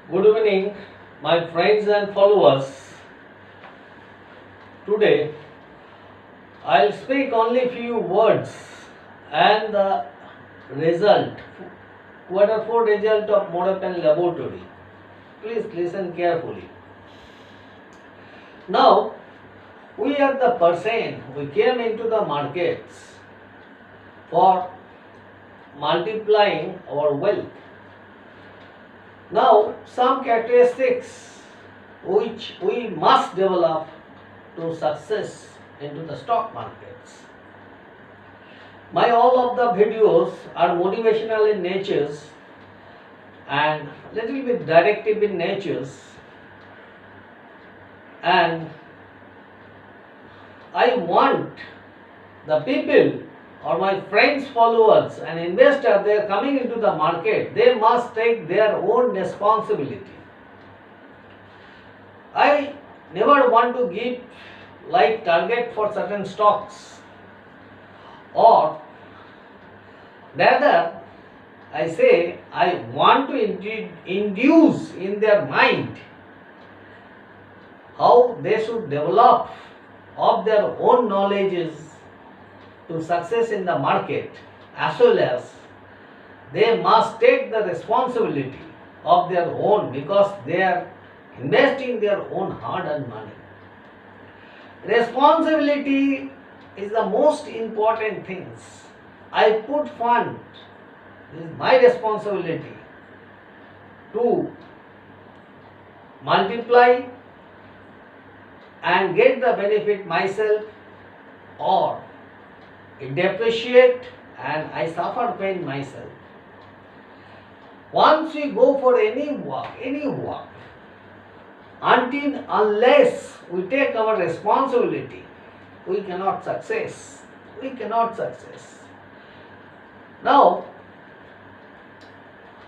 Good evening, my friends and followers. Today, I'll speak only few words and the result, wonderful result of Morepen laboratory. Please listen carefully. Now, we are the person we came into the markets for multiplying our wealth. Now, some characteristics which we must develop to success into the stock markets. My all of the videos are motivational in natures and little bit directive in natures, and I want the people or my friends, followers and investors, they are coming into the market, they must take their own responsibility. I never want to give like target for certain stocks, or rather I say I want to induce in their mind how they should develop of their own knowledges to success in the market, as well as they must take the responsibility of their own, because they are investing their own hard-earned money. Responsibility is the most important things. I put fund, this is my responsibility to multiply and get the benefit myself, or it depreciate and I suffer pain myself. Once we go for any work, until unless we take our responsibility, we cannot success. We cannot success. Now,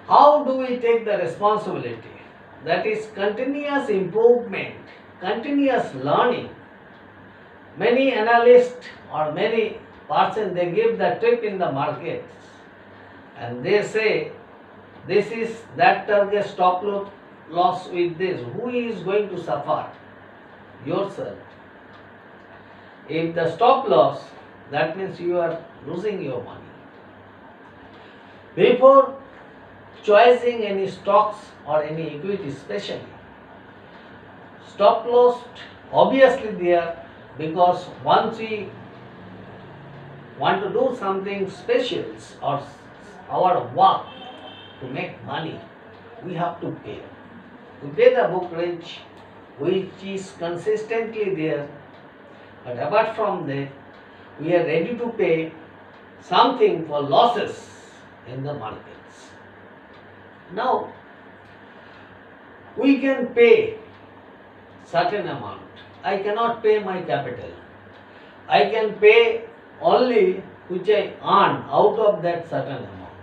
how do we take the responsibility? That is continuous improvement, continuous learning. Many analysts or many persons, they give the trick in the markets and they say this is that target stop loss with this. Who is going to suffer? Yourself. If the stop loss, that means you are losing your money. Before choosing any stocks or any equity especially, stop loss obviously there, because once we want to do something special or our work to make money, we have to pay. We pay the brokerage which is consistently there, but apart from that, we are ready to pay something for losses in the markets. Now, we can pay certain amount. I cannot pay my capital. I can pay only which I earn out of that certain amount.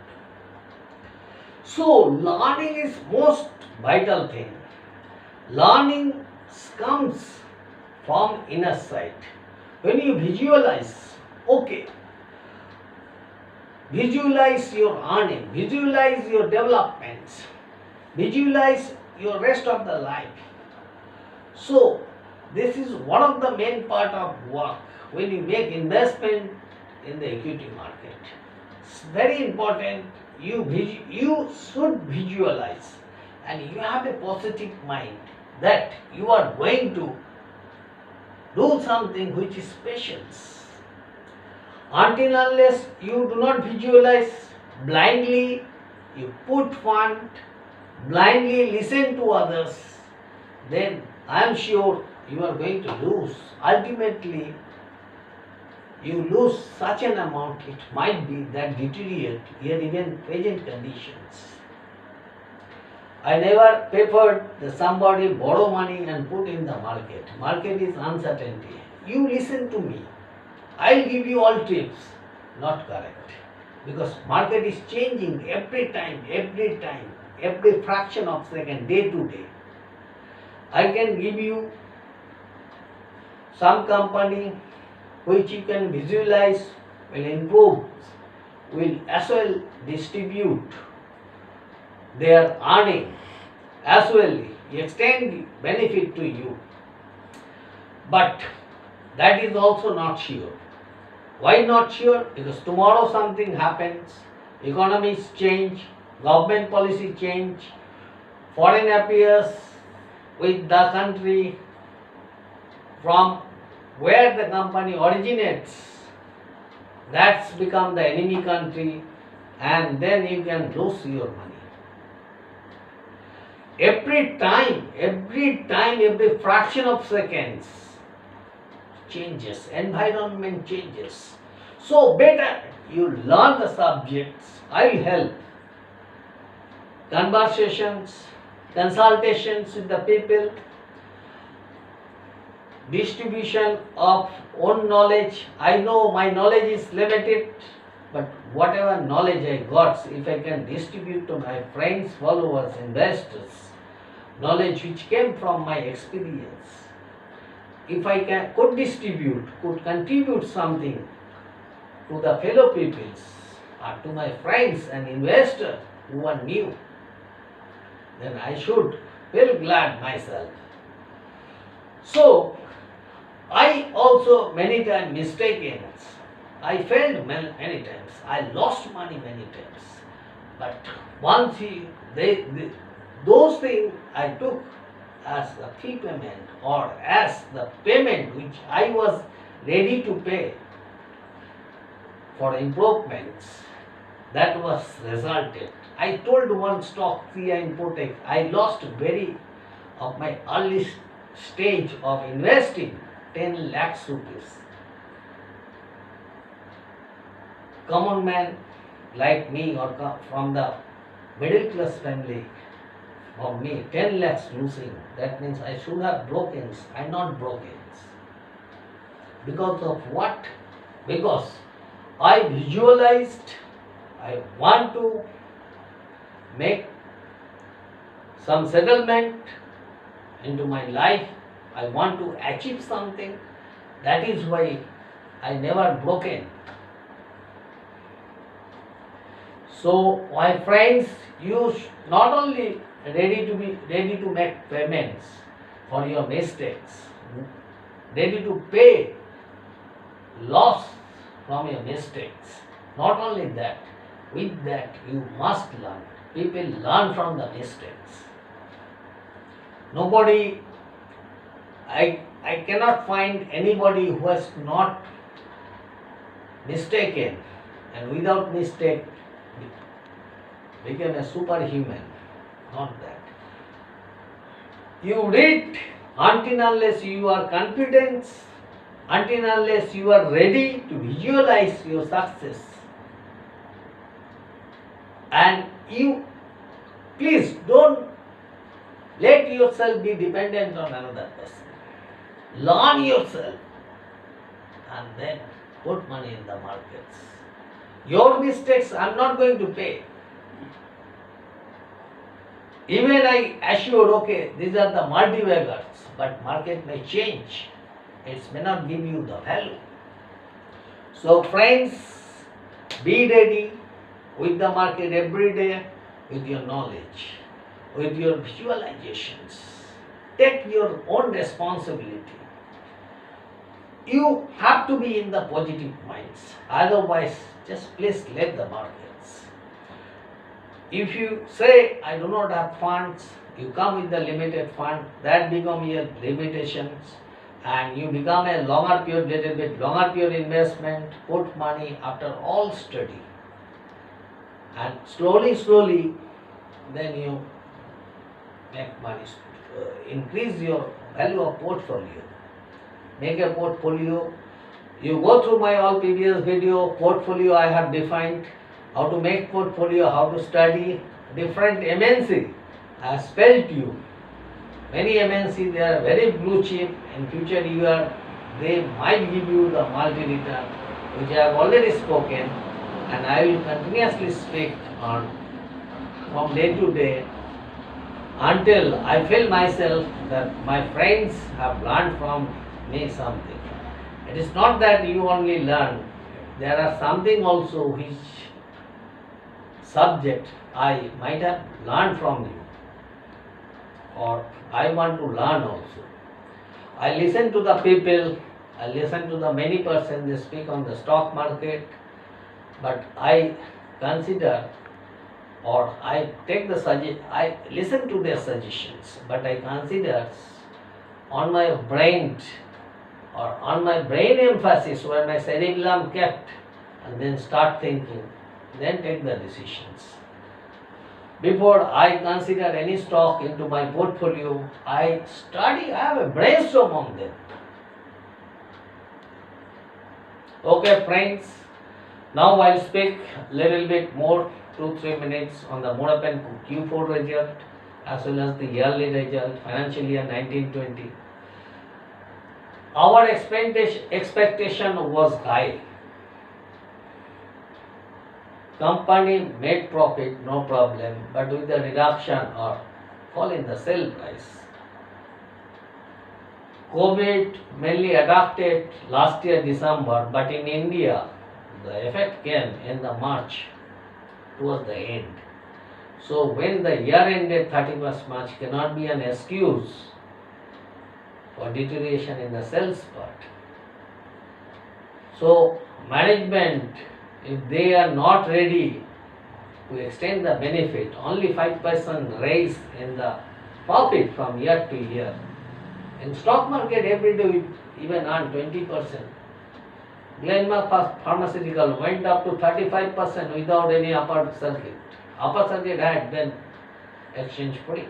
So, learning is most vital thing. Learning comes from inner sight. When you visualize, okay, visualize your earning, visualize your developments, visualize your rest of the life. So, this is one of the main part of work when you make investment in the equity market. It's very important. You should visualize and you have a positive mind that you are going to do something which is special. Until unless you do not visualize, blindly you put fund, blindly listen to others, then I am sure you are going to lose. Ultimately, you lose such an amount, it might be that deteriorate your even present conditions. I never preferred that somebody borrow money and put in the market. Market is uncertainty. You listen to me. I'll give you all tips. Not correct. Because market is changing every time, every fraction of second, day to day. I can give you some company which you can visualize will improve, will as well distribute their earning as well extend benefit to you. But that is also not sure. Why not sure? Because tomorrow something happens, economies change, government policy change, foreign affairs with the country from where the company originates, that's become the enemy country, and then you can lose your money. Every time, every fraction of seconds changes, environment changes. So better you learn the subjects. I will help. Conversations, consultations with the people, distribution of own knowledge. I know my knowledge is limited, but whatever knowledge I got, if I can distribute to my friends, followers, investors, knowledge which came from my experience, if I could distribute, could contribute something to the fellow peoples, or to my friends and investors who are new, then I should feel glad myself. So, I also many times mistaken. I failed many times. I lost money many times. But once those things I took as a fee payment or as the payment which I was ready to pay for improvements, that was resulted. I told one stock CI Infotech, I lost very of my early stage of investing 10 lakhs rupees. Common man like me or from the middle class family, for me 10 lakhs losing, that means I should have broken. I not broken. Because of what? Because I visualized, I want to make some settlement into my life, I want to achieve something. That is why I never broken. So my friends, you not only ready to make payments for your mistakes, ready to pay loss from your mistakes. Not only that, with that you must learn. People learn from the mistakes. Nobody, I cannot find anybody who has not mistaken and without mistake became a superhuman. Not that. You read until unless you are confident, until unless you are ready to visualize your success. And you, please don't let yourself be dependent on another person. Learn yourself and then put money in the markets. Your mistakes I am not going to pay. Even I assured, okay, these are the multi-baggers, but market may change. It may not give you the value. So friends, be ready with the market every day, with your knowledge, with your visualizations. Take your own responsibility. You have to be in the positive minds. Otherwise, just please let the markets. If you say, I do not have funds, you come with the limited fund, that become your limitations, and you become a longer period, little bit longer period investment, put money after all study. And slowly, then you make money, increase your value of portfolio. Make a portfolio. You go through my all previous video, portfolio I have defined, how to make portfolio, how to study different MNC. I have spelled you. Many MNC, they are very blue chip. In future year, they might give you the multi-return, which I have already spoken, and I will continuously speak on from day to day until I feel myself that my friends have learned from me something. It is not that you only learn. There are something also which subject I might have learned from you. or I want to learn also. I listen to the people, I listen to the many persons they speak on the stock market, but I consider or I take the I listen to their suggestions, but I consider on my brain or on my brain emphasis where my cerebellum kept, and then start thinking, then take the decisions. Before I consider any stock into my portfolio, I have a brainstorm on them. Okay friends, now I'll speak little bit more, 2-3 minutes on the Morepen Q4 result as well as the yearly result, financial year 1920. Our expectation was high. Company made profit, no problem, but with the reduction or fall in the sale price. COVID mainly adapted last year December, but in India, the effect came in the March towards the end. So when the year ended 31st March cannot be an excuse for deterioration in the sales part. So management, if they are not ready to extend the benefit, only 5% raise in the profit from year to year. In stock market every day we even earn 20%. Glenmark Pharmaceutical went up to 35% without any upper circuit. Upper circuit had then exchange free.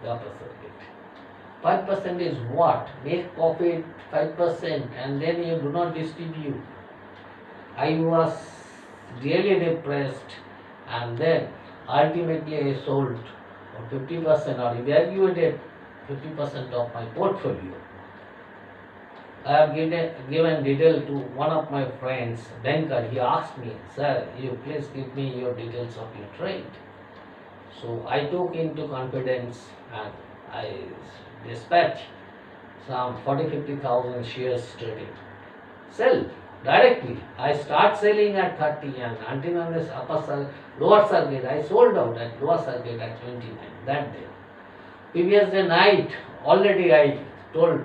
The upper circuit. 5% is what? Make profit 5% and then you do not distribute. I was really depressed and then ultimately I sold for 50% or evaluated 50% of my portfolio. I have given detail to one of my friends, banker. He asked me, sir, you please give me your details of your trade. So I took into confidence and I dispatched some 40-50,000 shares trading. Sell directly. I start selling at 30 and until on this lower circuit, I sold out at lower circuit at 29 that day. Previous day night, already I told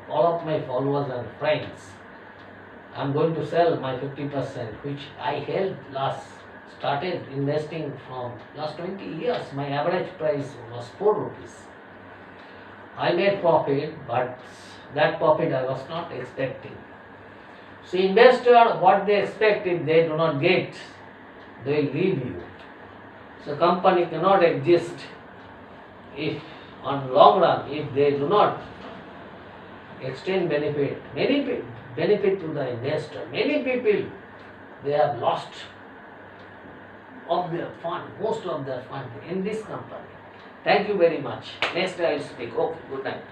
all of my followers and friends, I am going to sell my 50% which I held started investing from last 20 years. My average price was 4 rupees. I made profit, but that profit I was not expecting. So investor, what they expect, if they do not get, they will leave you. So company cannot exist if on long run, if they do not extend benefit, many benefit to the investor. Many people, they have lost of their fund, most of their fund in this company. Thank you very much. Next I will speak. Okay, good night.